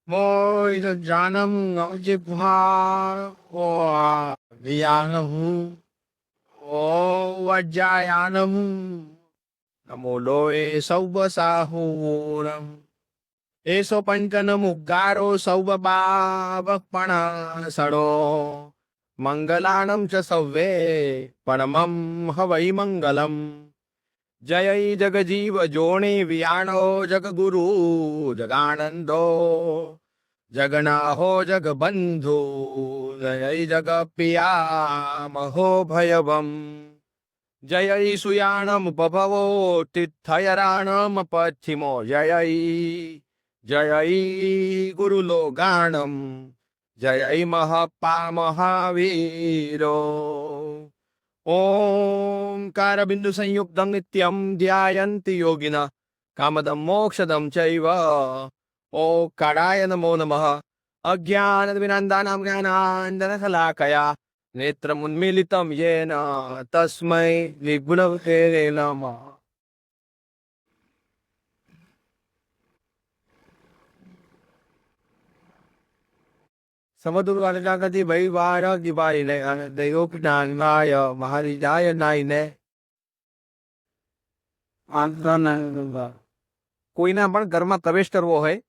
Moi là Janam Ngọc Diệp Hoa Hoa Viyanam Ô Vajayanam Namo Loe Sauba Sahuram Eso Pankana Mugaro Sauba Bhavakpana Sado Mangalanam Cha Savve Paramam Havai Mangalam जय जग जीव जोणे वियाणो जग गुरु जगानंदो जगना हो जग बंधु जय जग पिया महो भयवम जय सुयाणम पभवो तिथयराणम पश्चिमो जय गुरुलोगाणम जय महपा महावीरो ओंकार बिंदु संयुक्तं नित्यं ध्यायन्ति योगिनः कामदं मोक्षदं चैव ओंकाराय नमो नमः अज्ञानविनन्दानां ज्ञानाञ्जनशलाकया नेत्रमुन्मीलितं येन तस्मै विघ्नते नमः સમદુર્ગાથી ભાઈ વાર દિવાળીને અને દૈવજ્ઞાનાય મહારીજાય નાઈને કોઈના પણ ઘરમાં પ્રવેશ કરવો હોય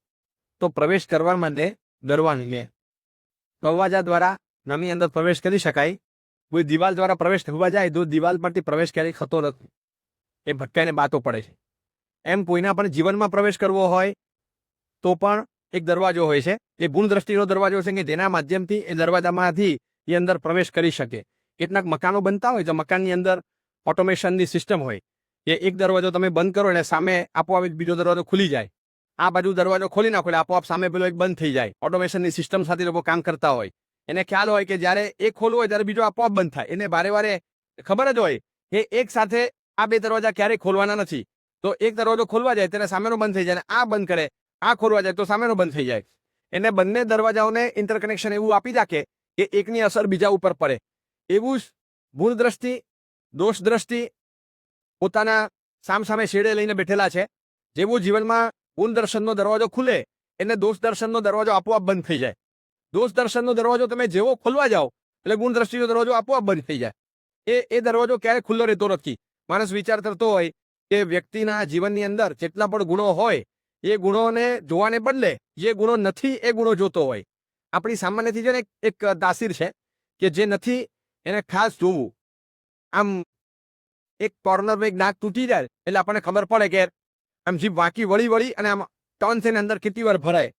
તો પ્રવેશ કરવા માટે દરવાની લે દરવાજા દ્વારા નમી અંદર પ્રવેશ કરી શકાય. કોઈ દિવાલ દ્વારા પ્રવેશ થવા જાય તો દિવાલ પરથી પ્રવેશ ક્યારેય થતો નથી, એ ભટકાઈને બાતો પડે છે. એમ કોઈના પણ જીવનમાં પ્રવેશ કરવો હોય તો પણ એક દરવાજો હોય છે, એ ગુણ દ્રષ્ટિનો દરવાજો છે કે જેના માધ્યમથી એ દરવાજામાંથી એ અંદર પ્રવેશ કરી શકે. કેટલાક મકાનો બનતા હોય તો મકાનની અંદર ઓટોમેશનની સિસ્ટમ હોય, એ એક દરવાજો તમે બંધ કરો એટલે સામે આપોઆપ બીજો દરવાજો ખુલી જાય. આ બાજુ દરવાજો ખોલી નાખો એટલે આપોઆપ સામે પેલો એક બંધ થઈ જાય. ઓટોમેશનની સિસ્ટમ સાથે લોકો કામ કરતા હોય, એને ખ્યાલ હોય કે જ્યારે એક ખોલવું હોય ત્યારે બીજો આપોઆપ બંધ થાય. એને વારે વારે ખબર જ હોય કે એક સાથે આ બે દરવાજા ક્યારેય ખોલવાના નથી, તો એક દરવાજો ખોલવા જાય ત્યારે સામેનો બંધ થઈ જાય, આ બંધ કરે આ ખોલવા જાય તો સામેનો બંધ થઈ જાય. એને બંને દરવાજાઓને ઇન્ટરકનેક્શન એવું આપી રાખે કે એકની અસર બીજા ઉપર પડે. એવું જ ભૂલ દ્રષ્ટિ, દોષ દ્રષ્ટિ પોતાના સામસામે શેડે લઈને બેઠેલા છે. જેવું જીવનમાં ગુણ દર્શનનો દરવાજો ખુલે એટલે દોષ દર્શનનો દરવાજો આપોઆપ બંધ થઈ જાય. દોષ દર્શનનો દરવાજો તમે જેવો ખોલવા જાઓ એટલે ગુણ દ્રષ્ટિનો દરવાજો આપોઆપ બંધ થઈ જાય. એ દરવાજો ક્યારેય ખુલ્લો રહેતો નથી. માણસ વિચાર કરતો હોય કે વ્યક્તિના જીવનની અંદર જેટલા પણ ગુણો હોય એ ગુણોને જોવાને બદલે જે ગુણો નથી એ ગુણો જોતો હોય. આપણી સામાન્યથી છે ને એક તાસીર છે કે જે નથી એને ખાસ જોવું. આમ એક કોર્નરમાં એક નાક તૂટી જાય એટલે આપણને ખબર પડે કે આમ જીભ વાંકી વળી વળી અને આમ ટર્ન થઈને અંદર કેટલી વાર ભરાય.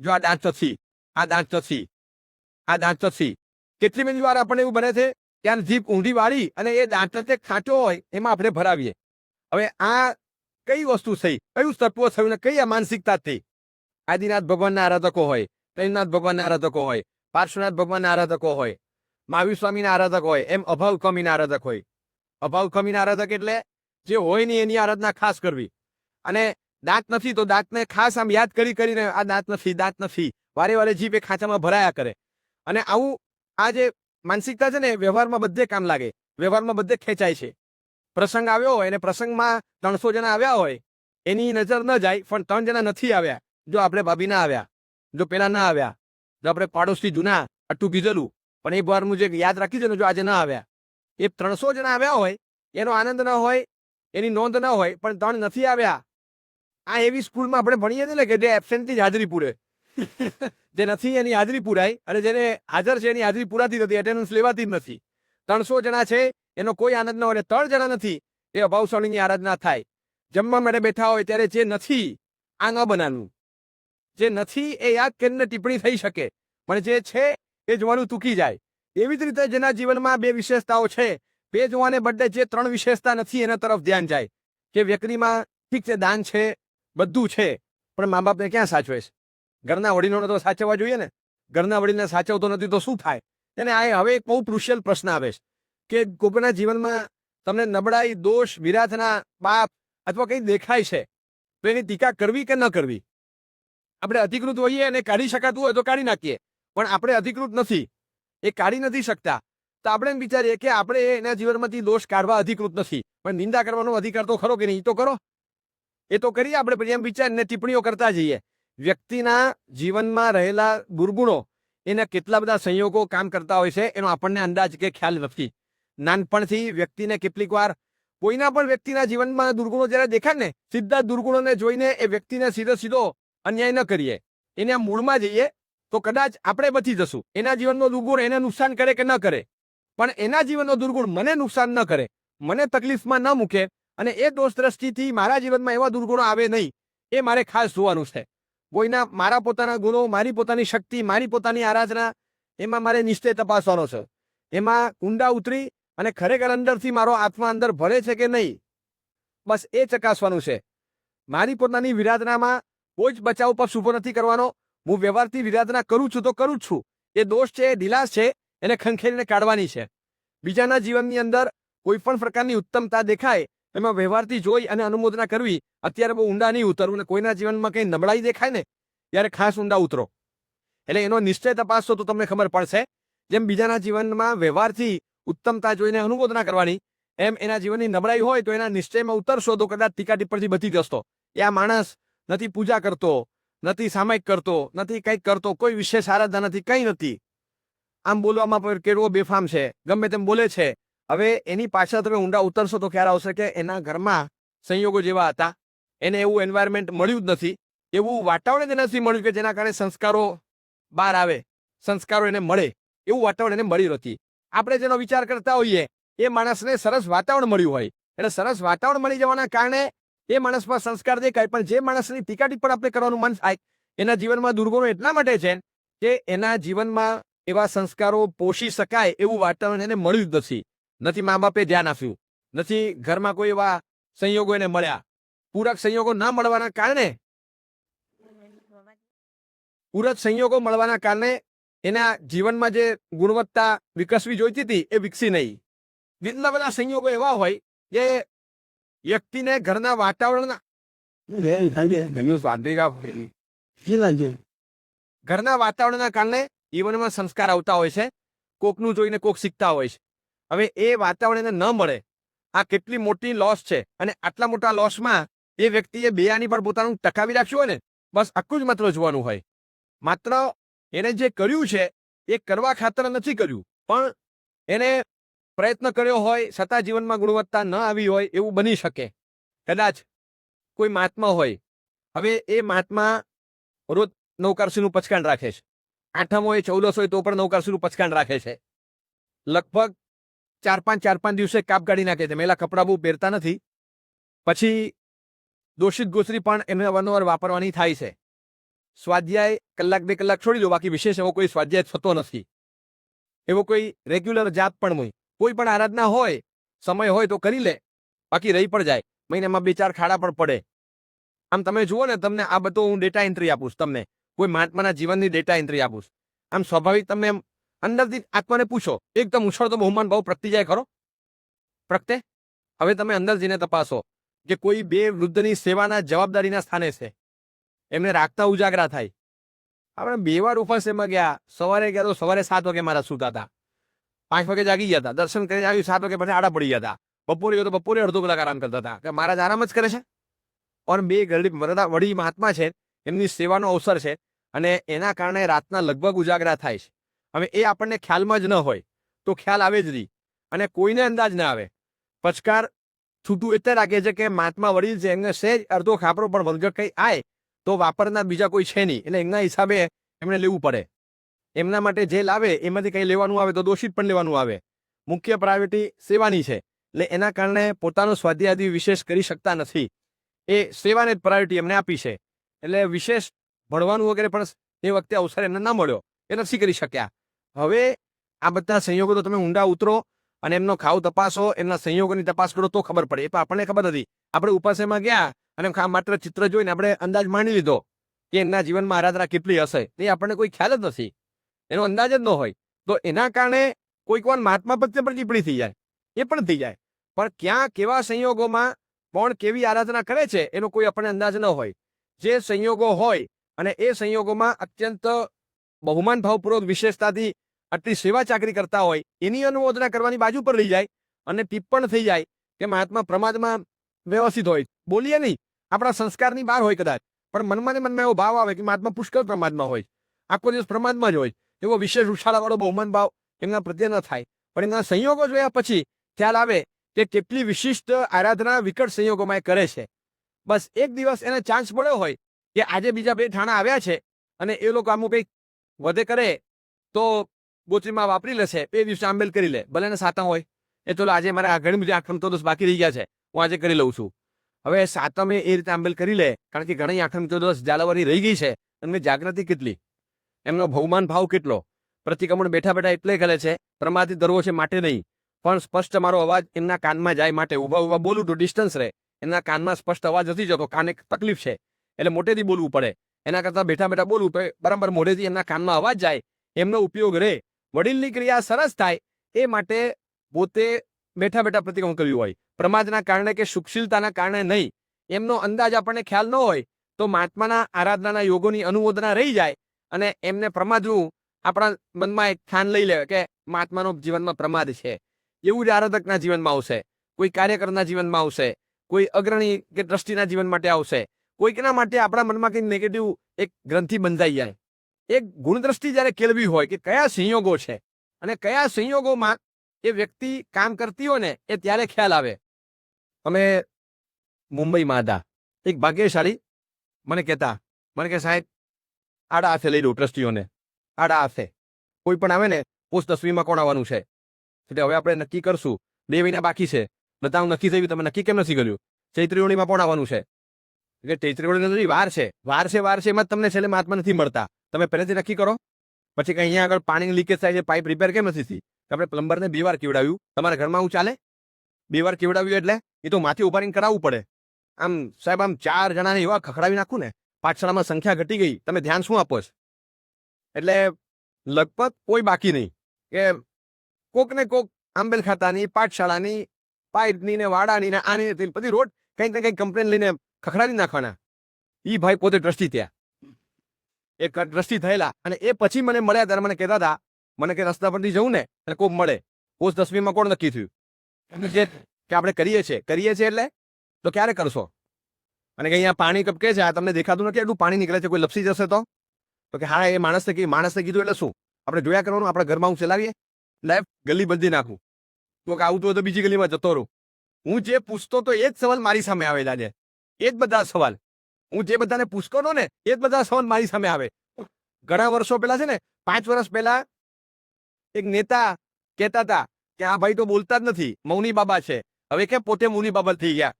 જો આ દાંત નથી, આ દાંત નથી, આ દાંત નથી. કેટલી બધી વાર આપણને એવું બને છે ત્યાં જીભ ઊંધી વાળી અને એ દાંત જે ખાંચો હોય એમાં આપણે ભરાવીએ. હવે આ કઈ વસ્તુ થઈ, કયું તત્વ થયું ને કઈ આ માનસિકતા થઈ? આદિનાથ ભગવાનના આરાધકો હોય, પ્રેમનાથ ભગવાનના આરાધકો હોય, પાર્શ્વનાથ ભગવાનના આરાધકો હોય, મહાવીર સ્વામીના આરાધક હોય, એમ અભાવ કમીના આરાધક હોય. અભાવ કમીના આરાધક એટલે જે હોય નહીં એની આરાધના ખાસ કરવી. અને દાંત નથી તો દાંતને ખાસ આમ યાદ કરીને આ દાંત નથી, દાંત નથી, વારે વારે જીભ એ ખાંચામાં ભરાયા કરે. અને આવું આ જે માનસિકતા છે ને વ્યવહારમાં બધે કામ લાગે, વ્યવહારમાં બધે ખેંચાય છે. પ્રસંગ આવ્યો હોય અને પ્રસંગમાં 300 જણા આવ્યા હોય, એની નજર ન જાય પણ 3 જણા નથી આવ્યા. જો આપણે ભાભી ના આવ્યા, જો પેલા ના આવ્યા, જો આપણે પાડોશી જૂના અટું કીધેલું પણ એ વારનું જે યાદ રાખી છે ને, જો આજે ના આવ્યા, એ 300 જણા આવ્યા હોય એનો આનંદ ન હોય, એની નોંધ ન હોય, પણ 3 નથી આવ્યા. આ એવી સ્કૂલમાં આપણે ભણીએ છીએ ને કે જે એબસેન્ટની જ હાજરી પૂરે. જે નથી એની હાજરી પૂરાય અને જેને હાજર છે એની હાજરી પૂરાતી નથી, એટેન્ડન્સ લેવાતી જ નથી. 300 જણા છે એનો કોઈ આનંદ ન હોય, 3 જણા નથી એ અભાવશાળીની આરાધના થાય. જમવા માટે બેઠા હોય ત્યારે જે નથી આ ન બનાવવું. જે નથી એ યાદ કરીને ટિપ્પણી થઈ શકે, પણ જે છે એ જોવાનું ચૂકી જાય. એવી જ રીતે જેના જીવનમાં 2 વિશેષતાઓ છે, 2 જોવાને બદલે જે 3 વિશેષતા નથી એના તરફ ધ્યાન જાય. કે વ્યક્તિમાં ઠીક છે દાન છે, બધું છે, પણ મા બાપને ક્યાં સાચવે છે? ઘરના વડીલોને તો સાચવવા જોઈએ ને. ઘરના વડીલને સાચવતો નથી તો શું થાય? એને આ હવે એક બહુ ક્રુશિયલ પ્રશ્ન આવે છે કે કોઈના જીવનમાં તમને નબળાઈ, દોષ, વિરાથના પાપ અથવા કંઈ દેખાય છે તો એની ટીકા કરવી કે ન કરવી? આપણે અધિકૃત હોઈએ અને કાઢી શકાતું હોય તો કાઢી નાખીએ, પણ આપણે અધિકૃત નથી, એ કાઢી નથી શકતા, તો આપણે એમ વિચારીએ કે આપણે એના જીવનમાંથી દોષ કાઢવા અધિકૃત નથી, પણ નિંદા કરવાનો અધિકાર તો ખરો કે નહીં? તો કરો, એ તો કરીએ આપણે. પછી એમ વિચારીને ટિપ્પણીઓ કરતા જઈએ વ્યક્તિના જીવનમાં રહેલા દુર્ગુણો એના કેટલા બધા સંયોગો કામ કરતા હોય છે એનો આપણને અંદાજ કે ખ્યાલ નથી. નાનપણથી વ્યક્તિને કેટલીક વાર કોઈના પણ વ્યક્તિના જીવનમાં દુર્ગુણો જ્યારે દેખાય ને, સીધા દુર્ગુણોને જોઈને એ વ્યક્તિને સીધો અન્યાય ન કરીએ, એના મૂળમાં જઈએ તો કદાચ આપણે બચી જશું. એના જીવનનો દુર્ગુણ એને નુકસાન કરે કે ન કરે, પણ એના જીવનનો દુર્ગુણ મને નુકસાન ન કરે, મને તકલીફમાં ન મૂકે, અને એ દોષ દ્રષ્ટિથી મારા જીવનમાં એવા દુર્ગુણો આવે નહીં, એ મારે ખાસ જોવાનું છે. કોઈના મારા પોતાના ગુણો, મારી પોતાની શક્તિ, મારી પોતાની આરાધના, એમાં મારે નિશ્ચય તપાસવાનો છે. એમાં ઊંડા ઉતરી અને ખરેખર અંદરથી મારો આત્મા અંદર ભરે છે કે નહીં, બસ એ ચકાસવાનું છે. મારી પોતાની વિરાધનામાં કોઈ જ બચાવ પક્ષ ઉભો નથી કરવાનો. હું વ્યવહારથી વિરાધના કરું છું તો કરું જ છું. એ દોષ છે, એ ઢીલાસ છે, એને ખંખેરીને કાઢવાની છે. બીજાના જીવનની અંદર કોઈ પણ પ્રકારની ઉત્તમતા દેખાય એમાં વ્યવહારથી જોઈ અને અનુમોદના કરવી. અત્યારે બહુ ઊંડા નહીં ઉતરવું, ને કોઈના જીવનમાં કંઈ નબળાઈ દેખાય ને ત્યારે ખાસ ઊંડા ઉતરો, એટલે એનો નિશ્ચય તપાસશો તો તમને ખબર પડશે. જેમ બીજાના જીવનમાં વ્યવહારથી ઉત્તમતા જોઈને અનુમોદના કરવાની, એમ એના જીવનની નબળાઈ હોય તો એના નિશ્ચયમાં ઉતરશો તો કદાચ ટીકા ટિપ્પણથી બચી જશો. એ આ માણસ નથી પૂજા કરતો, નથી સામાયિક કરતો, નથી કંઈક કરતો, કોઈ વિશેષ આરાધના નથી, કંઈ નથી, આમ બોલવામાં પણ કેળવો બેફામ છે, ગમે તેમ બોલે છે. હવે એની પાછળ તમે ઊંડા ઉતરશો તો ખ્યાલ આવશે કે એના ઘરમાં સંયોગો જેવા હતા, એને એવું એન્વાયરમેન્ટ મળ્યું જ નથી, એવું વાતાવરણ એને નથી મળ્યું કે જેના કારણે સંસ્કારો બહાર આવે, સંસ્કારો એને મળે, એવું વાતાવરણ એને મળ્યું નથી. આપણે જેનો વિચાર કરતા હોઈએ એ માણસને સરસ વાતાવરણ મળ્યું હોય, એટલે સરસ વાતાવરણ મળી જવાના કારણે એ માણસમાં સંસ્કાર દેખાય. પણ જે માણસની ટીકા ટિપ્પણ આપણે કરવાનું મન થાય, એના જીવનમાં દુર્ગુણો એટલા માટે છે કે એના જીવનમાં એવા સંસ્કારો પોષી શકાય એવું વાતાવરણ એને મળ્યું જ નથી. નથી મા બાપે ધ્યાન આપ્યું, નથી ઘરમાં કોઈ એવા સંયોગો એને મળ્યા. પૂરક સંયોગો ન મળવાના કારણે એના જીવનમાં જે ગુણવત્તા વિકસવી જોઈતી હતી એ વિકસી નહીં. કેટલા બધા સંયોગો એવા હોય કે વ્યક્તિને ઘરના વાતાવરણના કારણે જીવનમાં સંસ્કાર આવતા હોય છે. કોકનું જોઈને કોક શીખતા હોય છે. હવે એ વાતાવરણ એને ન મળે, આ કેટલી મોટી લોસ છે. અને આટલા મોટા લોસમાં એ વ્યક્તિએ બેયાની પર પોતાનું ટકાવી રાખ્યું હોય ને, બસ આખું જ માત્ર જોવાનું હોય. માત્ર એને જે કર્યું છે એ કરવા ખાતર નથી કર્યું, પણ એને પ્રયત્ન કર્યો હોય છતાં જીવનમાં ગુણવત્તા ન આવી હોય એવું બની શકે. કદાચ કોઈ મહાત્મા હોય, હવે એ મહાત્મા રોજ નવકારસીનું પચકાણ રાખે છે, આઠમ હોય 14 હોય તો પણ નવકારસીનું પચકાણ રાખે છે, લગભગ 4-5 દિવસે કાપ કાઢી નાખે છે, મેલા કપડાં બહુ પહેરતા નથી. પછી દોષિત ગોચરી પણ એમને અવારનવાર વાપરવાની થાય છે. સ્વાધ્યાય 1-2 કલાક છોડી દો, બાકી વિશેષ એવો કોઈ સ્વાધ્યાય થતો નથી. એવો કોઈ રેગ્યુલર જાપ પણ હોય, કોઈ પણ આરાધના હોય, સમય હોય તો કરી લે, બાકી રહી પણ જાય, મહિનામાં 2-4 ખાડા પણ પડે. આમ તમે જુઓ ને, તમને આ બધું હું ડેટા એન્ટ્રી આપું, તમને કોઈ મહાત્માના જીવનની ડેટા એન્ટ્રી આપું. આમ સ્વાભાવિક તમને એમ અંદરથી આત્માને પૂછો, એકદમ ઉછળતો બહુમાન ભાવ પ્રગટી જાય ખરો? પ્રગટે? હવે તમે અંદર જઈને તપાસો કે કોઈ બે વૃદ્ધની સેવાના જવાબદારીના સ્થાને છે, એમને રાખતા ઉજાગરા થાય. આપણે 2 વાર ઉપવાસ એમાં ગયા. સવારે ગયા તો સવારે 7 વાગે મારા સૂતા હતા, 5 વાગે જાગી ગયા હતા, દર્શન કરી આવ્યું 7 વાગે પછી આડા પડી ગયા હતા. બપોરે ગયો તો બપોરે અડધો કલાક આરામ કરતા હતા કે મહારાજ આરામ જ કરે છે. ઓર 2 વડી મહાત્મા છે, એમની સેવાનો અવસર છે, અને એના કારણે રાતના લગભગ ઉજાગરા થાય છે. હવે એ આપણને ખ્યાલમાં જ ન હોય તો ખ્યાલ આવે જ નહીં, અને કોઈને અંદાજ ના આવે. પચકાર છૂટું એટલે રાખે છે કે મહાત્મા વડીલ છે, એમને સહેજ અડધો ખાપરો પણ વલગટ કંઈ આય તો વાપરનાર બીજા કોઈ છે નહીં, એટલે એમના હિસાબે એમને લેવું પડે. એમના માટે જે લાવે એમાંથી કંઈ લેવાનું આવે તો દોષિત પણ લેવાનું આવે. મુખ્ય પ્રાયોરિટી સેવાની છે, એટલે એના કારણે પોતાનો સ્વાધ્યાય વિશેષ કરી શકતા નથી. એ સેવાને જ પ્રાયોરિટી એમને આપી છે, એટલે વિશેષ ભણવાનું વગેરે પણ એ વખતે અવસર એમને ન મળ્યો, એ નથી કરી શક્યા. હવે આ બધા સંયોગો તો તમે ઊંડા ઉતરો અને એમનો ખાવ તપાસો, એમના સંયોગોની તપાસ કરો તો ખબર પડે. એ તો આપણને ખબર નથી. આપણે ઉપાસેમાં ગયા અને માત્ર ચિત્ર જોઈને આપણે અંદાજ માંડી લીધો કે એમના જીવનમાં આરાધના કેટલી હશે, એ આપણને કોઈ ખ્યાલ જ નથી, એનો અંદાજ જ ન હોય. તો એના કારણે કોઈક વાર મહાત્મા પ્રત્યે પણ ટિપ્પણી થઈ જાય, એ પણ થઈ જાય, પણ ક્યાં કેવા સંયોગોમાં કોણ કેવી આરાધના કરે છે એનો કોઈ આપણને અંદાજ ન હોય. જે સંયોગો હોય અને એ સંયોગોમાં અત્યંત બહુમાન ભાવપૂર્વક વિશેષતાથી આટલી સેવા ચાકરી કરતા હોય, એની અનુમોદના કરવાની બાજુ પર રહી જાય અને ટિપ્પણ થઈ જાય કે મહાત્મા પ્રમાદમાં વ્યવસ્થિત હોય, બોલીએ નહીં, આપણા સંસ્કારની બહાર હોય કદાચ, પણ મનમાં ને મનમાં એવો ભાવ આવે કે મહાત્મા પુષ્કળ પ્રમાદમાં હોય, આખો દિવસ પ્રમાદમાં જ હોય, એવો વિશેષ ઉછાળાવાળો બહુમાન ભાવ એમના પ્રત્યે ન થાય. પણ એમના સંયોગો જોયા પછી ખ્યાલ આવે કે કેટલી વિશિષ્ટ આરાધના વિકટ સંયોગોમાં એ કરે છે. બસ એક દિવસ એને ચાન્સ મળ્યો હોય કે આજે બીજા 2 ઠાણા આવ્યા છે અને એ લોકો આમ કંઈક વધે કરે તો ગોત્રીમાં વાપરી લેશે, 2 દિવસે આંબેલ કરી લે, ભલે ને સાતમ હોય, એ તો આજે મારે આ ઘણી બધી આઠમ તો બાકી રહી ગયા છે, હું આજે કરી લઉં છું. હવે સાતમે એ રીતે આંબેલ કરી લે, કારણ કે ઘણી આઠમ તો ઝાલાવારી રહી ગઈ છે, એમની જાગૃતિ કેટલી, એમનો બહુમાન ભાવ કેટલો. પ્રતિક્રમણ બેઠા બેઠા એટલે કરે છે, પ્રમાદિત ધરવો છે માટે નહીં, પણ સ્પષ્ટ મારો અવાજ એમના કાનમાં જાય માટે ઊભા ઊભા બોલું તો ડિસ્ટન્સ રહે, એમના કાનમાં સ્પષ્ટ અવાજ નથી જતો, કાન એક તકલીફ છે એટલે મોટેથી બોલવું પડે. એના કરતાં બેઠા બેઠા બોલવું તો બરાબર મોઢેથી એમના કાનમાં અવાજ જાય, એમનો ઉપયોગ રહે, વડીલની ક્રિયા સરસ થાય, એ માટે પોતે બેઠા બેઠા પ્રતિક્રમણ કર્યું હોય. પ્રમાદના કારણે કે સુખશીલતાના કારણે નહીં, એમનો અંદાજ આપણને ખ્યાલ ન હોય તો મહાત્માના આરાધનાના યોગોની અનુમોદના રહી જાય અને એમને પ્રમાદનું આપણા મનમાં એક સ્થાન લઈ લે કે મહાત્માનો જીવનમાં પ્રમાદ છે. એવું જ આરાધકના જીવનમાં આવશે, કોઈ કાર્યકરના જીવનમાં આવશે, કોઈ અગ્રણી કે દ્રષ્ટિના જીવન માટે આવશે, કોઈકના માટે આપણા મનમાં કંઈક નેગેટિવ એક ગ્રંથિ બંધાઈ જાય. એક ગુણદ્રષ્ટિ જ્યારે કેળવી હોય કે કયા સંયોગો છે અને કયા સંયોગોમાં એ વ્યક્તિ કામ કરતી હોય ને એ ત્યારે ખ્યાલ આવે. અમે મુંબઈમાં હતા, એક ભાગ્યશાળી મને કહેતા, મને કે સાહેબ આડા હાથે લઈ દઉં ટ્રસ્ટીઓને, આડા હાથે કોઈ પણ આવે ને પોસ્ટ 10મીમાં કોણ આવવાનું છે, એટલે હવે આપણે નક્કી કરશું, 2 મહિના બાકી છે, બતાવું નક્કી થયું, તમે નક્કી કેમ નથી કર્યું? ચૈત્રીઓણીમાં કોણ આવવાનું છે? એટલે ચૈત્રીઓણી વાર છે, વાર છે, એમાં તમને છેલ્લે મહાત્મા નથી મળતા, તમે પહેલેથી નક્કી કરો. પછી કે અહીંયા આગળ પાણીની લીકેજ થાય છે, પાઇપ રિપેર કેમ નથી થઈ? આપણે પ્લમ્બરને 2 વાર કેવડાવ્યું, તમારા ઘરમાં હું ચાલે? 2 વાર કેવડાવ્યું એટલે એ તો માથી ઉભારીને કરાવવું પડે. આમ સાહેબ આમ 4 જણાને એવા ખખડાવી નાખું ને, પાઠશાળામાં સંખ્યા ઘટી ગઈ, તમે ધ્યાન શું આપો છો? એટલે લગભગ કોઈ બાકી નહીં કે કોક ને કોક આંબેલ ખાતાની, પાઠશાળાની, પાઇપની ને વાડાની ને આની બધી રોડ કંઈક ને કંઈક કમ્પ્લેન લઈને ખખડાવી નાખવાના. ઈ ભાઈ પોતે ટ્રસ્ટી થયા, એક ટ્રસ્ટી થયેલા, અને એ પછી મને મળ્યા ત્યારે મને કહેતા હતા, મને કે રસ્તા પરથી જવું ને એટલે કોક મળે, પોસ્ટ 10મીમાં કોણ નક્કી થયું કે આપણે કરીએ છીએ એટલે તો ક્યારે કરશો? અને કે અહીંયા પાણી કપકે છે, આ તમને દેખાતું નથી, એટલું પાણી નીકળે છે, કોઈ લપસી જશે તો? તો કે હા એ માણસે કીધું એટલે શું આપણે જોયા કરવાનું, આપણા ઘરમાં હું ચલાવીએ, લેફ્ટ ગલી બંધી નાખું, તો કે આવતું હોય તો બીજી ગલીમાં જતો રહું. હું જે પૂછતો તો એ જ સવાલ મારી સામે આવેલા છે, એ જ બધા સવાલ હું જે બધાને પૂછતો હતો ને એ જ બધા સવાલ મારી સામે આવે. ઘણા વર્ષો પહેલા છે ને, 5 વર્ષ પહેલા એક નેતા કહેતા હતા કે આ ભાઈ તો બોલતા જ નથી, મૌની બાબા છે. હવે કે પોતે મૌની બાબા થઈ ગયા,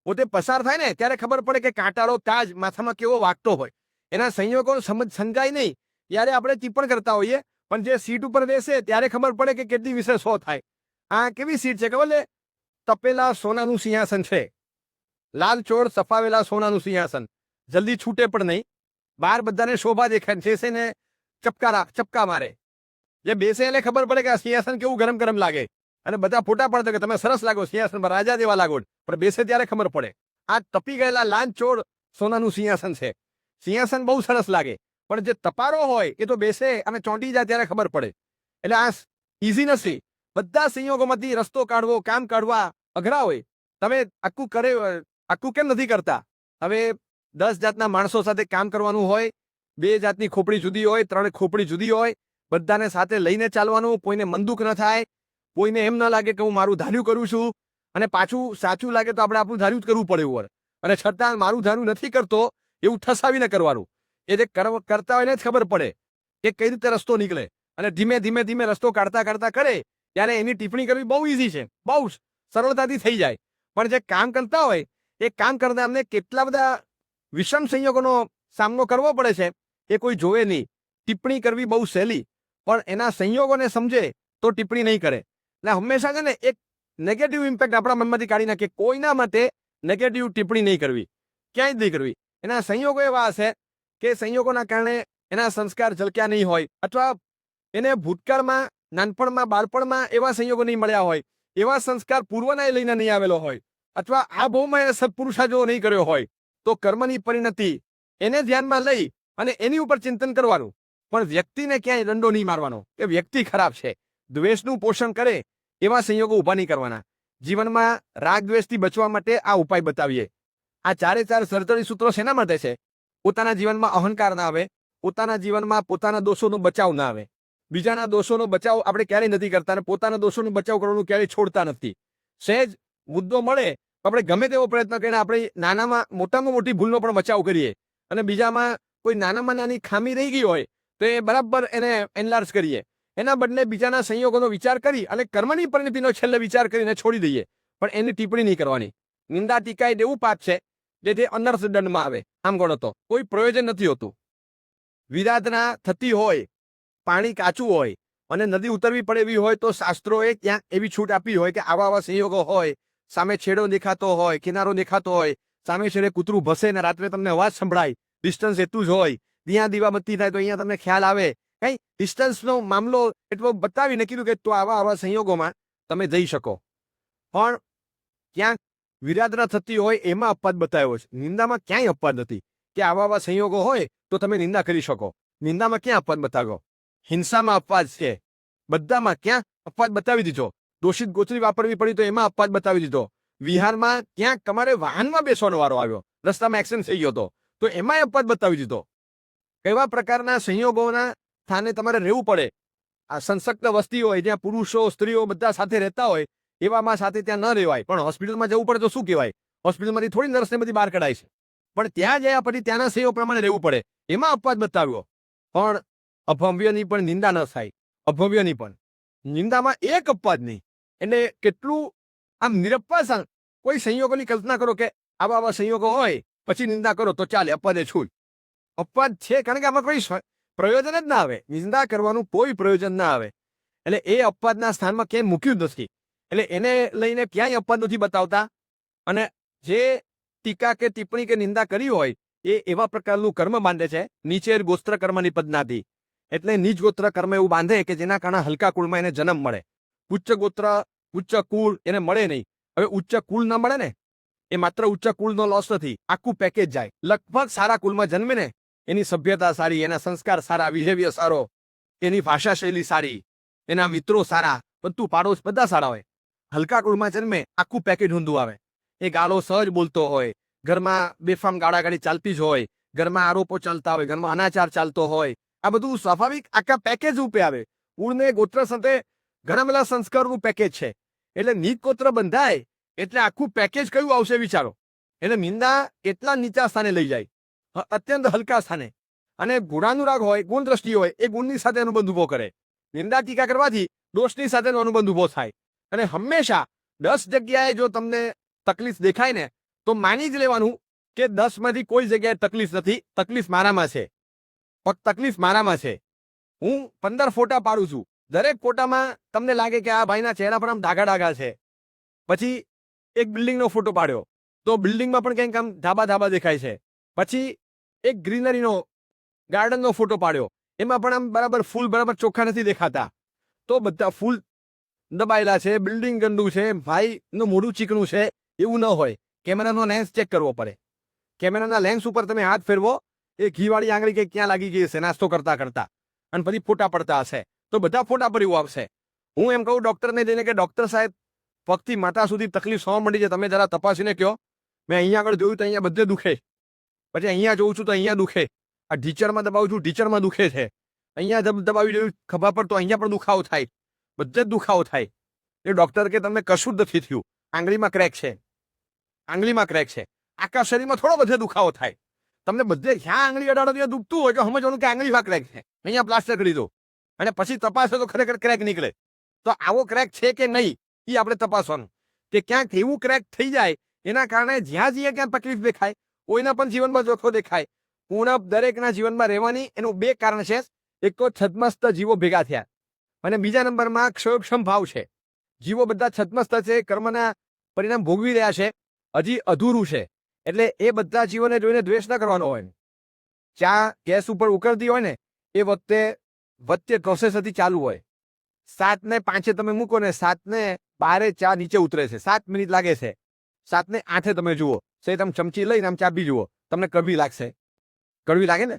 પોતે પસાર થાય ને ત્યારે ખબર પડે કે કાંટાળો તાજ માથામાં કેવો વાગતો હોય, એના સંયોગો સમજાય નહીં, ત્યારે આપણે ટિપ્પણ કરતા હોઈએ, પણ જે સીટ ઉપર બેસે ત્યારે ખબર પડે કે કેટલી વિશે 100 થાય. આ કેવી સીટ છે ખબર છે? તપેલા સોનાનું સિંહાસન છે, લાલ ચોળ સફાવેલા સોનાનું સિંહાસન, જલ્દી છૂટે પણ નહીં, બહાર બધાને શોભા દેખાય, બેસે ને ચપકા મારે, જે બેસે એટલે ખબર પડે કે આ સિંહાસન કેવું ગરમ ગરમ લાગે, અને બધા ફોટા પાડતા કે તમે સરસ લાગો, સિંહાસન પર રાજા જેવા લાગો, પણ બેસે ત્યારે ખબર પડે આ તપી ગયેલા લાલ ચોળ સોનાનું સિંહાસન છે. સિંહાસન બહુ સરસ લાગે, પણ જે તપારો હોય એ તો બેસે અને ચોંટી જાય ત્યારે ખબર પડે. એટલે આ ઇઝી નથી, બધા સંયોગોમાંથી રસ્તો કાઢવો, કામ કાઢવા અઘરા હોય. તમે આખું કેમ નથી કરતા? હવે 10 જાતના માણસો સાથે કામ કરવાનું હોય, 2 જાતની ખોપડી જુદી હોય, 3 ખોપડી જુદી હોય, બધાને સાથે લઈને ચાલવાનું, કોઈને મનદુખ ન થાય, કોઈને એમ ન લાગે કે હું મારું ધાર્યું કરું છું, અને પાછું સાચું લાગે તો આપણે આપણું ધાર્યું જ કરવું પડે એવું, અને છતાં મારું ધાર્યું નથી કરતો એવું ઠસાવીને કરવાનું. એ જે કરતા હોય ને જ ખબર પડે કે કઈ રીતે રસ્તો નીકળે, અને ધીમે ધીમે ધીમે રસ્તો કાઢતા કરે ત્યારે એની ટિપ્પણી કરવી બહુ ઇઝી છે, બહુ સરળતાથી થઈ જાય. પણ જે કામ કરતા હોય એ કામ કરતા અમને કેટલા બધા વિષમ સંયોગોનો સામનો કરવો પડે છે એ કોઈ જોવે નહીં. ટિપ્પણી કરવી બહુ સહેલી, પણ એના સંયોગોને સમજે તો ટિપ્પણી નહીં કરે. એટલે હંમેશા છે ને એક નેગેટિવ ઇમ્પેક્ટ આપણા મનમાંથી કાઢી નાખે, કોઈના માટે નેગેટિવ ટિપ્પણી નહીં કરવી, ક્યાંય જ નહીં કરવી. એના સંયોગો એવા હશે કે સંયોગોના કારણે એના સંસ્કાર ઝલક્યા નહીં હોય, અથવા એને ભૂતકાળમાં, નાનપણમાં, બાળપણમાં એવા સંયોગો નહીં મળ્યા હોય, એવા સંસ્કાર પૂર્વના લઈને નહીં આવેલો હોય, અથવા આ ભવમાં સત્પુરુષા નહીં કર્યો હોય, તો કર્મની પરિણતિ એને ધ્યાનમાં લઈ અને એની ઉપર ચિંતન કરવાનું. પણ વ્યક્તિને ક્યાંય દંડો નહીં મારવાનો કે વ્યક્તિ ખરાબ છે, દ્વેષનું પોષણ કરે એવા સંયોગો ઊભા નહીં કરવાના. જીવનમાં રાગ દ્વેષથી બચવા માટે આ ઉપાય બતાવીએ. આ 4 સર્જરી સૂત્રો શેના માટે છે? પોતાના જીવનમાં અહંકાર ના આવે, પોતાના જીવનમાં પોતાના દોષોનો બચાવ ના આવે. બીજાના દોષોનો બચાવ આપણે ક્યારેય નથી કરતા અને પોતાના દોષોનો બચાવ કરવાનું ક્યારેય છોડતા નથી. સહેજ મુદ્દો મળે તો આપણે ગમે તેવો પ્રયત્ન કરીને આપણે નાનામાં મોટામાં મોટી ભૂલનો પણ બચાવ કરીએ અને બીજામાં કોઈ નાનામાં નાની ખામી રહી ગઈ હોય તો એ બરાબર એને એનલાર્જ કરીએ. એના બદલે બીજાના સંયોગોનો વિચાર કરી અને કર્મની પરિણતિનો છેલ્લે વિચાર કરીને છોડી દઈએ, પણ એની ટિપ્પણી નહીં કરવાની. નિંદા ટીકા એ એવું પાપ છે જેથી અનર્થ દંડમાં આવે. આમ ગણો તો કોઈ પ્રયોજન નથી હોતું. વિરાધના થતી હોય, પાણી કાચું હોય અને નદી ઉતરવી પડે એવી હોય તો શાસ્ત્રોએ ક્યાંક એવી છૂટ આપી હોય કે આવા આવા સંયોગો હોય, સામે છેડો દેખાતો હોય, કિનારો દેખાતો હોય, સામે છેડે કૂતરું ભસે ને રાત્રે તમને અવાજ સંભળાય, ડિસ્ટન્સ એટલું જ હોય, ત્યાં દીવાબત્તી થાય તો અહીંયા તમને ખ્યાલ આવે, કઈ ડિસ્ટન્સનો મામલો એટલો બતાવીને કીધું કે તો આવા આવા સંયોગોમાં તમે જઈ શકો. પણ ક્યાંક વિરાધના થતી હોય એમાં અપવાદ બતાવ્યો છે. નિંદામાં ક્યાંય અપવાદ નથી કે આવા આવા સંયોગો હોય તો તમે નિંદા કરી શકો. નિંદામાં ક્યાં અપવાદ બતાવ્યો? હિંસામાં અપવાદ છે, બધામાં ક્યાં અપવાદ બતાવી દીધો. દોષિત ગોચરી વાપરવી પડી તો એમાં અપવાદ બતાવી દીધો. વિહારમાં ક્યાંક તમારે વાહનમાં બેસવાનો વારો આવ્યો, રસ્તામાં એક્સિડન્ટ થઈ ગયો તો એમાંય અપવાદ બતાવી દીધો. કેવા પ્રકારના સંયોગોના સ્થાને તમારે રહેવું પડે. આ સંસક્ત વસ્તી હોય જ્યાં પુરુષો સ્ત્રીઓ બધા સાથે રહેતા હોય એવામાં સાથે ત્યાં ન રહેવાય. પણ હોસ્પિટલમાં જવું પડે તો શું કહેવાય? હોસ્પિટલમાંથી થોડી નર્સને બધી બહાર કઢાય છે, પણ ત્યાં જયા પછી ત્યાંના સંયોગ પ્રમાણે રહેવું પડે, એમાં અપવાદ બતાવ્યો. પણ અભવ્યની પણ નિંદા ન થાય, અભવ્યની પણ નિંદામાં એક અપવાદ નહીં. એટલે કેટલું આમ નિરપવાદ. કોઈ સંયોગોની કલ્પના કરો કે આવા આવા સંયોગો હોય પછી નિંદા કરો તો ચાલે, અપવાદે છૂટ. અપવાદ છે કારણ કે આમાં કોઈ પ્રયોજન જ ના આવે. નિંદા કરવાનું કોઈ પ્રયોજન ના આવે. એટલે એ અપવાદના સ્થાનમાં ક્યાંય મૂક્યું જ નથી. એટલે એને લઈને ક્યાંય અપવાદ નથી બતાવતા. અને જે ટીકા કે ટિપ્પણી કે નિંદા કરી હોય એ એવા પ્રકારનું કર્મ બાંધે છે, નીચે ગોત્ર કર્મની પદ્ધતિ. એટલે નીચ ગોત્ર કર્મ એવું બાંધે કે જેના કારણે હલકા કુળમાં એને જન્મ મળે. ઉચ્ચ ગોત્ર ઉચ્ચ કુળ એને મળે નહીં. હવે ઉચ્ચ કુળ ના મળે ને એ માત્ર ઉચ્ચ કુળનો લોસ નથી, આખું પેકેજ જાય. લગભગ સારા કુળમાં જન્મે ને એની સભ્યતા સારી, એના સંસ્કાર સારા, બિહેવિયર સારો, એની ભાષા શૈલી સારી, એના મિત્રો સારા, બધું પાડોશ બધા સારા હોય. હલકા કુળમાં જન્મે આખું પેકેજ ઊંધું આવે. એ ગાળો સહજ બોલતો હોય, ઘરમાં બેફામ ગાળાગાળી ચાલતી જ હોય, ઘરમાં આરોપો ચાલતા હોય, ઘરમાં અનાચાર ચાલતો હોય, આ બધું સ્વાભાવિક આખા પેકેજ રૂપે આવે. કુળને ગોત્ર સાથે ઘણા બધા સંસ્કારનું પેકેજ છે. એટલે નીચ ગોત્ર બંધાય એટલે આખું પેકેજ કયું આવશે વિચારો. એટલે નિંદા એટલા નીચા સ્થાને લઈ જાય, અત્યંત હલકા સ્થાને. અને ગુણાનુરાગ હોય, ગુણ દ્રષ્ટિ હોય, એ ગુણની સાથે અનુબંધ ઉભો કરે. નિંદા ટીકા કરવાથી દોષની સાથેનો અનુબંધ ઉભો થાય. અને હંમેશા 10 જગ્યાએ જો તમને તકલીફ દેખાય ને તો માની જ લેવાનું કે 10 માંથી કોઈ જગ્યાએ તકલીફ નથી, તકલીફ મારામાં છે. તકલીફ મારામાં છે. હું 15 ફોટા પાડું છું, દરેક ફોટામાં તમને લાગે કે આ ભાઈના ચહેરા પર આમ ડાઘા ડાઘા છે. પછી એક બિલ્ડિંગનો ફોટો પાડ્યો તો બિલ્ડિંગમાં પણ કંઈક આમ ધાબા ધાબા દેખાય છે. પછી એક ગ્રીનરીનો ગાર્ડનનો ફોટો પાડ્યો, એમાં પણ આમ બરાબર ફૂલ બરાબર ચોખ્ખા નથી દેખાતા. તો બધા ફૂલ દબાયેલા છે, બિલ્ડિંગ ગંદુ છે, ભાઈનું મોઢું ચીકણું છે, એવું ન હોય. કેમેરાનો લેન્સ ચેક કરવો પડે. કેમેરાના લેન્સ ઉપર તમે હાથ ફેરવો, એ ઘીવાળી આંગળી કે ક્યાં લાગી ગઈ હશે નાસ્તો કરતા કરતા, અને પછી ફોટા પડતા હશે તો બધા ફોટા પર એવું આવશે. હું એમ કહું ડોક્ટરને જઈને કે ડોક્ટર સાહેબ પગથી માથા સુધી તકલીફ સવા મળી છે, તમે જરા તપાસીને કહો. મેં અહીંયા આગળ જોયું તો અહીંયા બધે દુખે, પછી અહીંયા જોઉં છું તો અહીંયા દુખે, આ ઢીચરમાં દબાવું છું ઢીચરમાં દુખે છે, અહીંયા દબાવી જોયું ખભા પર તો અહીંયા પણ દુખાવો થાય, બધે જ દુખાવો થાય. એ ડોક્ટર કે તમને કશું જ નથી થયું, આંગળીમાં ક્રેક છે, આંગળીમાં ક્રેક છે. આખા શરીરમાં થોડો બધે દુખાવો થાય. તમને બધે ક્યાં આંગળી અડાડો ત્યાં દુખતું હોય તો સમજવાનું કે આંગળીમાં ક્રેક છે, અહીંયા પ્લાસ્ટર કરી દો અને પછી તપાસો તો ખરેખર ક્રેક નીકળે. તો આવો ક્રેક છે કે નહીં એ આપણે તપાસવાનું. કે ક્યાંક એવું ક્રેક થઈ જાય એના કારણે જ્યાં જઈએ ક્યાં તકલીફ દેખાય, કોઈના પણ જીવનમાં જોખો દેખાય. પૂર્ણ દરેકના જીવનમાં રહેવાની એનું 2 કારણ છે. એક તો છદ્મસ્ત જીવો ભેગા થયા અને બીજા નંબરમાં ક્ષયોક્ષમ ભાવ છે. જીવો બધા છદ્મસ્ત છે, કર્મના પરિણામ ભોગવી રહ્યા છે, હજી અધૂરું છે. એટલે એ બધા જીવોને જોઈને દ્વેષ ન કરવાનો હોય. ચા ગેસ ઉપર ઉકળતી હોય ને એ વચ્ચે પ્રોસેસ હતી ચાલુ હોય. 7 ને 5 તમે મૂકો ને 7 ને 12 ચા નીચે ઉતરે છે, 7 મિનિટ લાગે છે. 7 ને 8 તમે જુઓ, તમે ચમચી લઈને આમ ચાબી જુઓ, તમને કડવી લાગશે. કડવી લાગે ને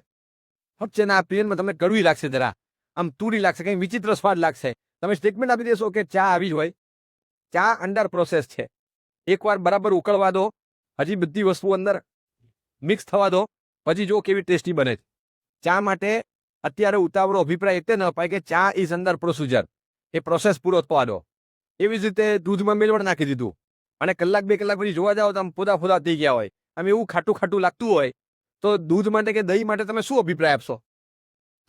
વચ્ચેના પ્રિયનમાં તમને કડવી લાગશે, જરા આમ તુરી લાગશે, કંઈ વિચિત્ર સ્વાદ લાગશે. તમે સ્ટેટમેન્ટ આપી દેશો કે ચા આવી જ હોય. ચા અંડર પ્રોસેસ છે. એકવાર બરાબર ઉકળવા દો, હજી બધી વસ્તુ અંદર મિક્સ થવા દો, પછી જો કેવી ટેસ્ટી બને છે. ચા માટે અત્યારે ઉતાવળો અભિપ્રાય એટલે ન અપાય કે ચા is under procedure, A process પૂરો થવા દો. એવી જ રીતે દૂધમાં મેલવણ નાખી દીધું અને કલાક 2 કલાક પછી જોવા જાઓ તો આમ પોતા પોતા થઈ ગયા હોય, આમ એવું ખાટું ખાટું લાગતું હોય, તો દૂધ માટે કે દહીં માટે તમે શું અભિપ્રાય આપશો?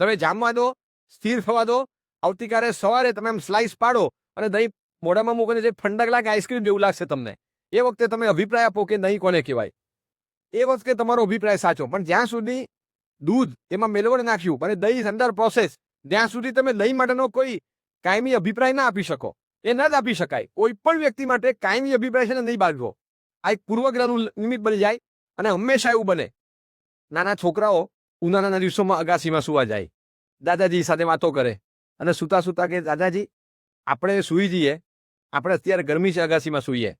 તમે જામવા દો, સ્થિર થવા દો, આવતીકાલે સવારે તમે આમ સ્લાઇસ પાડો અને દહીં મોઢામાં મૂકીને જે ઠંડક લાગે આઈસ્ક્રીમ જેવું લાગશે તમને. એ વખતે તમે અભિપ્રાય આપો કે દહીં કોને કહેવાય. એ વખતે તમારો અભિપ્રાય સાચો. પણ જ્યાં સુધી દૂધ એમાં મેલવણ નાખ્યું અને દહીં અંદર પ્રોસેસ, જ્યાં સુધી તમે દહીં માટેનો કોઈ કાયમી અભિપ્રાય ના આપી શકો, એ ન જ આપી શકાય. કોઈ પણ વ્યક્તિ માટે કાયમી અભિપ્રાય છે ને નહીં બાંધવો. આ એક પૂર્વગ્રહનું નિમિત્ત બની જાય. અને હંમેશા એવું બને, નાના છોકરાઓ ઉનાળાના દિવસોમાં અગાસીમાં સુવા જાય, દાદાજી સાથે વાતો કરે અને સુતા સુતા કે દાદાજી આપણે સૂઈ જઈએ, આપણે અત્યારે ગરમી છે અગાસીમાં સૂઈએ,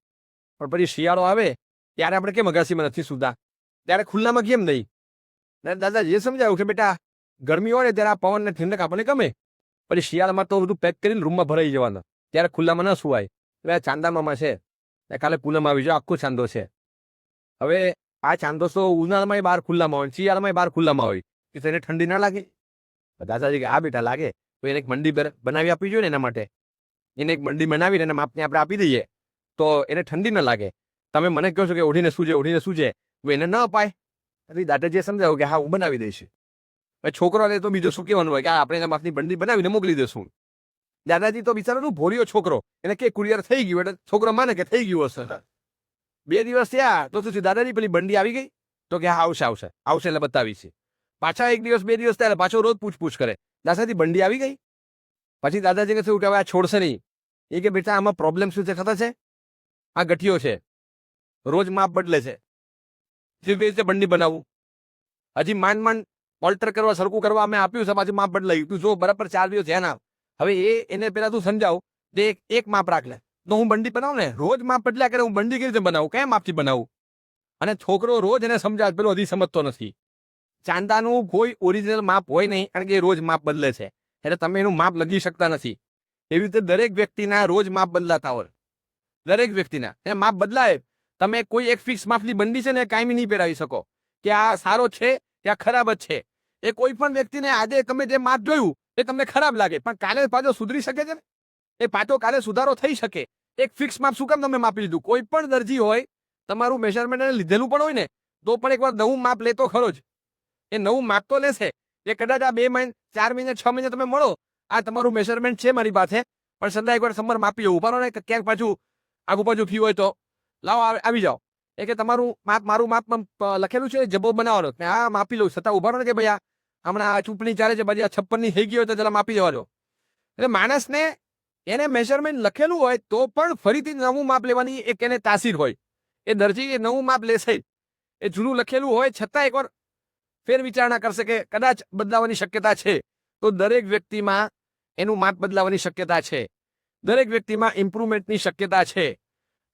પણ પછી શિયાળો આવે ત્યારે આપણે કેમ અગાસીમાં નથી સૂતા, ત્યારે ખુલ્લામાં કેમ નહીં? દાદાજી એ સમજાયું કે બેટા ગરમી હોય ને ત્યારે આ પવનને ઠંડક આપણને ગમે, પછી શિયાળામાં તો બધું પેક કરીને રૂમમાં ભરાઈ જવાના, ત્યારે ખુલ્લામાં ન સુવાય. હવે આ ચાંદામામાં છે, કાલે પૂનમ આવી જાય, આખો ચાંદો છે. હવે આ ચાંદો તો ઉનાળામાં બહાર ખુલ્લામાં હોય, શિયાળામાં બહાર ખુલ્લામાં હોય, કે તેને ઠંડી ના લાગે? દાદાજી કે આ બેટા લાગે, તો એને એક મંડી બનાવી આપવી જોઈએ ને. એના માટે એને એક મંડી બનાવીને એને માપને આપણે આપી દઈએ તો એને ઠંડી ન લાગે. તમે મને કહો છો કે ઓઢીને સૂજે, એને ન અપાય. દાદાજીએ સમજાવ્યું કે હા હું બનાવી દઈશ. છોકરો લે તો બીજો શું કહેવાનું હોય કે આપણે એના માપની મંડી બનાવીને મોકલી દેશું. દાદાજી તો બિચારાનું ભોળિયો છોકરો, એને કે કુરિયર થઈ ગયું એટલે છોકરો માને કે થઈ ગયું હશે. 2 દિવસ થયા તો શું દાદાજી પેલી બંડી આવી ગઈ? તો કે હા આવશે એટલે બતાવીશ. પાછા 1 દિવસ 2 દિવસ થયા પાછો રોજ પૂછપૂછ કરે, દાદાજી બંડી આવી ગઈ? પછી દાદાજી કે શું કે હવે આ છોડશે નહીં. એ કે બેટા આમાં પ્રોબ્લેમ શું છે ખબર છે? આ ગઠિયો છે, રોજ માપ બદલે છે. કેવી રીતે બંડી બનાવવું? હજી માંડ ઓલ્ટર કરવા સરખું કરવા અમે આપ્યું છે, પાછું માપ બદલાયું. તું જો બરાબર 4 દિવસ ધ્યાન આપ. હવે એને પેલા તું સમજાવ તે એક માપ રાખ લે તો હું બંડી બનાવું ને. રોજ માપ બદલ્યા કરે, હું બંડી કેવી રીતે બનાવું, કયા માપથી બનાવું? અને છોકરો રોજ એને સમજાવે, પેલો હજી સમજતો નથી. ચાંદાનું કોઈ ઓરિજિનલ માપ હોય નહીં, કારણ કે એ રોજ માપ બદલે છે, એટલે તમે એનું માપ લગી શકતા નથી. એવી રીતે દરેક વ્યક્તિના રોજ માપ બદલાતા હોય, દરેક વ્યક્તિના એ માપ બદલાય. તમે કોઈ એક ફિક્સ માપની બંડી છે ને કાયમી નહીં પહેરાવી શકો કે આ સારો છે કે આ ખરાબ જ છે. એ કોઈ પણ વ્યક્તિને આજે તમે જે માપ જોયું એ તમને ખરાબ લાગે, પણ કાલે પાછો સુધરી શકે છે ને, એ પાછો કાલે સુધારો થઈ શકે. એક ફિક્સ માપ શું કામ તમે માપી લીધું? કોઈ પણ દરજી હોય, તમારું મેઝરમેન્ટ લીધેલું પણ હોય ને તો પણ એકવાર નવું માપ લેતો ખરો જ. એ નવું માપ તો લેશે. એ કદાચ આ 2 મહિને 4 મહિને 6 મહિને તમે મળો, આ તમારું મેઝરમેન્ટ છે મારી પાસે, પણ સંદા એકવાર સમર માપી જવું ઉભારો ને ક્યાંક પાછું આગુ પાછું ફી હોય તો લાવો આવી જાઓ. એ કે તમારું માપ મારું માપ લખેલું છે, જબો બનાવવાનો, હા માપી લઉં. છતાં ઉભારો ને કે ભાઈ હમણાં આ ચૂંટણી ચાલે છે, પછી આ 56 ની થઈ ગઈ હોય તો જરા માપી જવા દો. એટલે માણસને એને મેઝરમેન્ટ લખેલું હોય તો પણ ફરીથી નવું માપ લેવાની એક એને તાસીર હોય. એ દરજી એ નવું માપ લેશે, એ જૂનું લખેલું હોય છતાં એકવાર ફેર વિચારણા કરશે કે કદાચ બદલાવાની શક્યતા છે. તો દરેક વ્યક્તિમાં એનું માપ બદલાવાની શક્યતા છે, દરેક વ્યક્તિમાં ઇમ્પ્રુવમેન્ટની શક્યતા છે.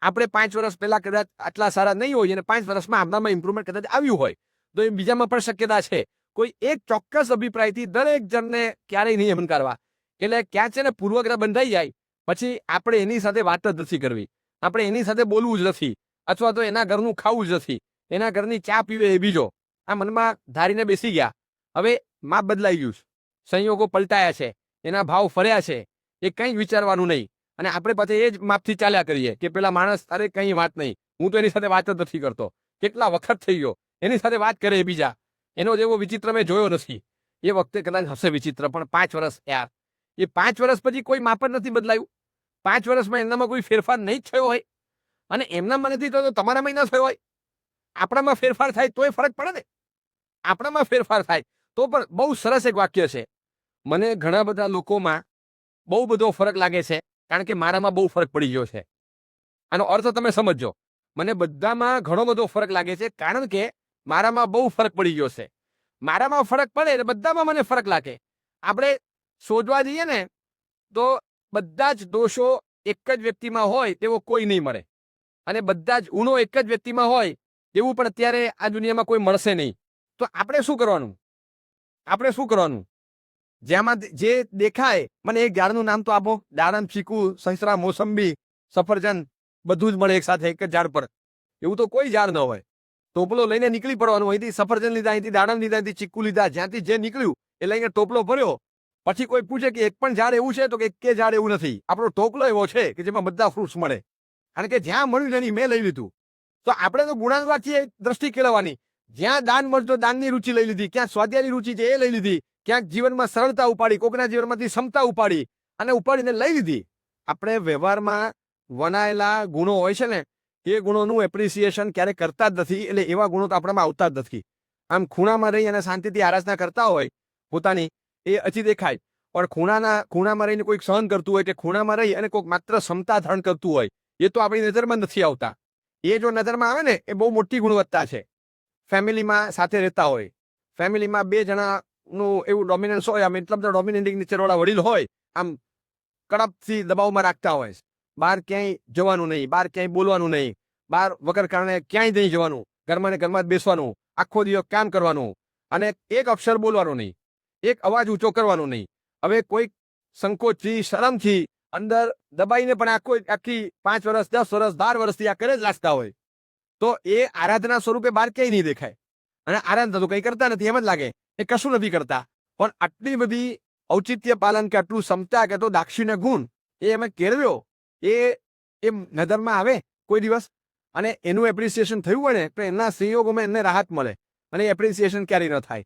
આપણે 5 વર્ષ પહેલા કદાચ આટલા સારા નહીં હોય અને 5 વર્ષમાં આપણામાં ઇમ્પ્રુવમેન્ટ કદાચ આવ્યું હોય તો એ બીજામાં પણ શક્યતા છે. કોઈ એક ચોક્કસ અભિપ્રાયથી દરેક જણને ક્યારેય નહીં અહંકારવા. એટલે ક્યાં છે ને પૂર્વગ્રહ બંધાઈ જાય પછી આપણે એની સાથે વાત જ નથી કરવી, આપણે એની સાથે બોલવું જ નથી, અથવા તો એના ઘરનું ખાવું જ નથી, એના ઘરની ચા પીવે એ બીજો. આ મનમાં ધારીને બેસી ગયા. હવે માપ બદલાઈ ગયું, સંયોગો પલટાયા છે, એના ભાવ ફર્યા છે, એ કંઈ જ વિચારવાનું નહીં. અને આપણે પાછી એ જ માપથી ચાલ્યા કરીએ કે પેલા માણસ અરે કંઈ વાત નહીં, હું તો એની સાથે વાત જ નથી કરતો, કેટલા વખત થઈ ગયો એની સાથે વાત કરે બીજા, એનો જેવો વિચિત્ર મેં જોયો નથી. એ વખતે કદાચ હશે વિચિત્ર, પણ 5 વર્ષ યાર, એ 5 વર્ષ પછી કોઈ માપ જ નથી બદલાયું. 5 વર્ષમાં એમનામાં કોઈ ફેરફાર નહીં જ થયો હોય, અને એમનામાં નથી થયો તો તમારામાં ન થયો હોય. આપણામાં ફેરફાર થાય તોય ફરક પડે ને. આપણામાં ફેરફાર થાય તો પણ બહુ સરસ એક વાક્ય છે, મને ઘણા બધા લોકોમાં બહુ બધો ફરક લાગે છે, કારણ કે મારામાં બહુ ફરક પડી ગયો છે. આનો અર્થ તમે સમજો, મને બધામાં ઘણો બધો ફરક લાગે છે, કારણ કે મારામાં બહુ ફરક પડી ગયો છે. મારામાં ફરક પડે એટલે બધામાં મને ફરક લાગે. આપણે શોધવા જઈએ ને તો બધા જ દોષો એક જ વ્યક્તિમાં હોય તેવો કોઈ નહીં મળે, અને બધા જ ગુણો એક જ વ્યક્તિમાં હોય તેવું પણ અત્યારે આ દુનિયામાં કોઈ મળશે નહીં. તો આપણે શું કરવાનું? આપણે શું કરવાનું? જેમાં જે દેખાય, મને એક ઝાડનું નામ તો આપો. દાડમ, ચીકુ, સંતરા, મોસંબી, સફરજન બધું જ મળે એક સાથે એક જ ઝાડ પર, એવું તો કોઈ ઝાડ ન હોય. ટોપલો લઈને નીકળી પડવાનું. અહીંથી સફરજન લીધા, અહીંથી દાડમ લીધા, અહીંથી ચીકુ લીધા, જ્યાંથી જે નીકળ્યું એ લઈને ટોપલો ભર્યો. પછી કોઈ પૂછે કે એક પણ ઝાડ એવું છે તો કે એક ઝાડ એવું નથી. આપણો ટોપલો એવો છે કે જેમાં બધા ફ્રૂટ્સ મળે, કારણ કે જ્યાં મળ્યું એની મેં લઈ લીધું. તો આપણે તો ગુણાત્મકથી દ્રષ્ટિ કેળવવાની. જ્યાં દાન મળતો દાનની રુચિ લઈ લીધી, ક્યાં સ્વાધ્યાયની રુચિ છે એ લઈ લીધી, ક્યાંક જીવનમાં સરળતા ઉપાડી, કોકના જીવનમાંથી ક્ષમતા ઉપાડી અને ઉપાડીને લઈ લીધી. આપણે વ્યવહારમાં વનાયેલા ગુણો હોય છે ને, એ ગુણોનું એપ્રિસિએશન ક્યારે કરતા જ નથી. એટલે એવા ગુણો તો આપણામાં આવતા જ નથી. આમ ખૂણામાં રહી અને શાંતિથી આરાધના કરતા હોય પોતાની, એ હજી દેખાય. પણ ખૂણામાં રહીને કોઈક સહન કરતું હોય કે ખૂણામાં રહી અને કોઈક માત્ર ક્ષમતા ધારણ કરતું હોય, એ તો આપણી નજરમાં નથી આવતા. એ જો નજરમાં આવે ને એ બહુ મોટી ગુણવત્તા છે. ફેમિલીમાં સાથે રહેતા હોય, ફેમિલીમાં 2 જણાનું એવું ડોમિનન્સ હોય, આમ એટલા બધા ડોમિનેટિંગ નેચરવાળા વડીલ હોય, આમ કડપથી દબાવમાં રાખતા હોય. બહાર ક્યાંય જવાનું નહીં, બહાર ક્યાંય બોલવાનું નહીં, બહાર વગર કારણે ક્યાંય નહીં જવાનું, ઘરમાં ને ઘરમાં જ બેસવાનું, આખો દિવસ કામ કરવાનું અને એક અક્ષર બોલવાનું નહીં, એક અવાજ ઊંચો કરવાનો નહીં. હવે કોઈ સંકોચથી, શરમથી અંદર દબાઈને પણ આખી 5 વર્ષ, 10 વર્ષ, 12 વર્ષથી આ કરે જ લાગતા હોય, તો એ આરાધના સ્વરૂપે બહાર ક્યાંય નહીં દેખાય. અને આરાધના તો કંઈ કરતા નથી, એમ જ લાગે એ કશું નથી કરતા. પણ આટલી બધી ઔચિત્ય પાલન કે આટલું ક્ષમતા કે તો દાક્ષિણ્ય ગુણ એ અમે કેળવ્યો, એ નજરમાં આવે કોઈ દિવસ અને એનું એપ્રિસિએશન થયું હોય ને તો એના સંયોગોમાં એમને રાહત મળે. અને એપ્રિસિએશન ક્યારેય ન થાય,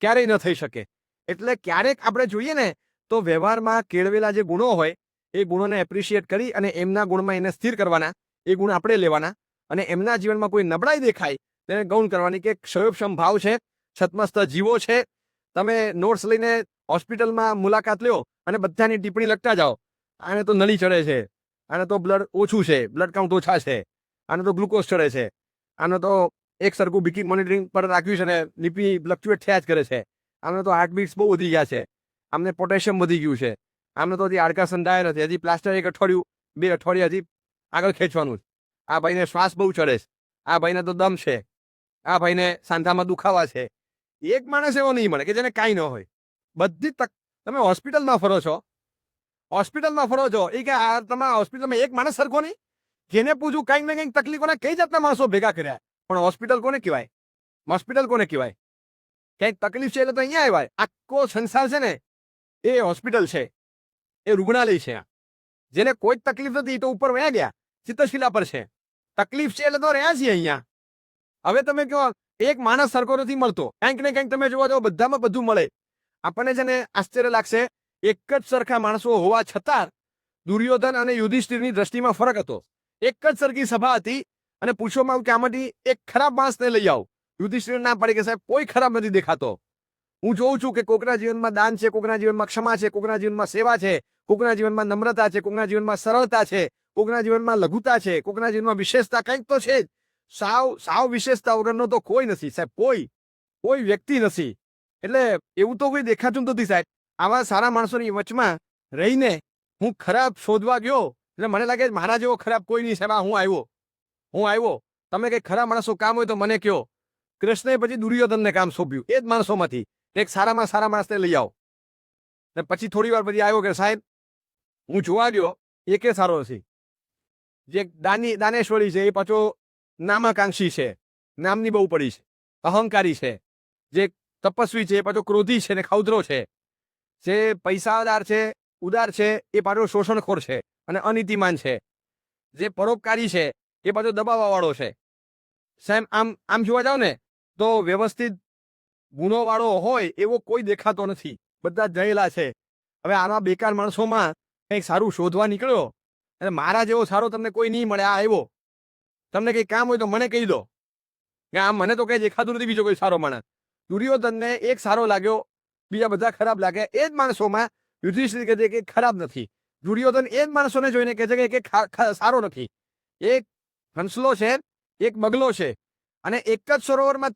ક્યારેય ન થઈ શકે. એટલે ક્યારેક આપણે જોઈએ ને તો વ્યવહારમાં કેળવેલા જે ગુણો હોય એ ગુણોને એપ્રિશિએટ કરી અને એમના ગુણમાં એને સ્થિર કરવાના, એ ગુણ આપણે લેવાના. અને એમના જીવનમાં કોઈ નબળાઈ દેખાય તેને ગૌણ કરવાની કે ક્ષયોક્ષમ ભાવ છે, છતમસ્ત જીવો છે. તમે નોટ્સ લઈને હોસ્પિટલમાં મુલાકાત લ્યો અને બધાની ટિપ્પણી લખતા જાઓ, આને તો નળી ચડે છે, આને તો બ્લડ ઓછું છે, બ્લડ કાઉન્ટ ઓછા છે, આને તો ગ્લુકોઝ ચડે છે, આને તો એક સરખું બીપી મોનિટરિંગ પર રાખ્યું છે ને બીપી ફ્લક્ચ્યુએટ થયા જ કરે છે, આમને તો હાર્ટબીટ્સ બહુ વધી ગયા છે, આમને પોટેશિયમ વધી ગયું છે, આમને તો હજી હાડકા સંધાયા નથી, હજી પ્લાસ્ટર 1 અઠવાડિયું 2 અઠવાડિયા હજી આગળ ખેંચવાનું છે, આ ભાઈને શ્વાસ બહુ ચડે છે, આ ભાઈને તો દમ છે, આ ભાઈને સાંધામાં દુખાવા છે. એક માણસ એવો નહીં મળે કે જેને કાંઈ ન હોય. બધી તમે હોસ્પિટલમાં ફરો છો, એ કે તમારા હોસ્પિટલમાં એક માણસ સરખો નહીં, જેને પૂછું કંઈક ને કંઈક તકલીફોના કઈ જાતના માણસો ભેગા કર્યા. પણ હોસ્પિટલ કોને કહેવાય? ક્યાંક તકલીફ છે એટલે તો અહીંયા આવ્યા. આખો સંસાર છે ને એ હોસ્પિટલ છે, એ રૂગ્ણાલય છે. જેને કોઈ જ તકલીફ નથી એ તો ઉપર વયા ગયા, ચિત્તશિલા પર છે. તકલીફ છે એટલે તો રહ્યા છીએ અહીંયા. હવે તમે કહો એક માણસ સરખો નથી મળતો, કંઈક ને કંઈક તમે જોવા જાઓ બધામાં બધું મળે. આપણને છે ને આશ્ચર્ય લાગશે, એક જ સરખા માણસો હોવા છતાં દુર્યોધન અને યુધિષ્ઠિરની દ્રષ્ટિમાં ફરક હતો. એક જ સરખી સભા હતી અને પૂછવામાં આવ્યું કે આમાંથી એક ખરાબ માણસને લઈ આવો. યુધિષ્ઠિર ના પાડી કે સાહેબ કોઈ ખરાબ નથી દેખાતો. હું જોઉં છું કે કોકના જીવનમાં દાન છે, કોકના જીવનમાં ક્ષમા છે, કોકના જીવનમાં સેવા છે, કોકના જીવનમાં નમ્રતા છે, કોકના જીવનમાં સરળતા છે, કોકના જીવનમાં લઘુતા છે, કોકના જીવનમાં વિશેષતા કંઈક તો છે જ. સાવ વિશેષતા વગરનો તો કોઈ નથી સાહેબ, કોઈ વ્યક્તિ નથી. એટલે એવું તો કોઈ દેખાતું નથી સાહેબ. આવા સારા માણસોની વચમાં રહીને હું ખરાબ શોધવા ગયો એટલે મને લાગે મારા જેવો ખરાબ કોઈ નહીં સાહેબ. હું આવ્યો. તમે કંઈક ખરાબ માણસો કામ હોય તો મને કહો. કૃષ્ણએ પછી દુર્યોધનને કામ સોંપ્યું એ જ માણસોમાંથી એક સારામાં સારા માણસને લઈ આવો. ને પછી થોડી વાર પછી આવ્યો કે સાહેબ હું જોવા ગયો એકે સારો નથી. જે દાનેશ્વરી છે એ પાછો નામાકાંક્ષી છે, નામની બહુ પડી છે, અહંકારી છે. જે તપસ્વી છે એ પાછો ક્રોધી છે ને ખાઉદરો છે. જે પૈસાદાર છે, ઉદાર છે, એ પાછો શોષણખોર છે અને અનીતિમાન છે. જે પરોપકારી છે એ પાછો દબાવવાવાળો છે. સાહેબ આમ જોવા જાવ ને તો વ્યવસ્થિત ગુણોવાળો હોય એવો કોઈ દેખાતો નથી, બધા જયેલા છે. હવે આના બેકાર માણસોમાં કંઈક સારું શોધવા નીકળ્યો અને મારા જેવો સારો તમને કોઈ નહીં મળે. આ આવ્યો, તમને કંઈ કામ હોય તો મને કહી દો કે આમ મને તો કંઈ દેખાતું નથી બીજો કોઈ સારો માણસ. દુર્યોધનને એક સારો લાગ્યો, બીજા બધા ખરાબ લાગ્યા. એ જ માણસોમાં યુધિષ્ઠિર કહે છે કે ખરાબ નથી. દુર્યોધન એ જ માણસોને જોઈને કહે છે કે સારો નથી. એક હંસલો છે, એક બગલો છે અને એક જ સરોવરમાં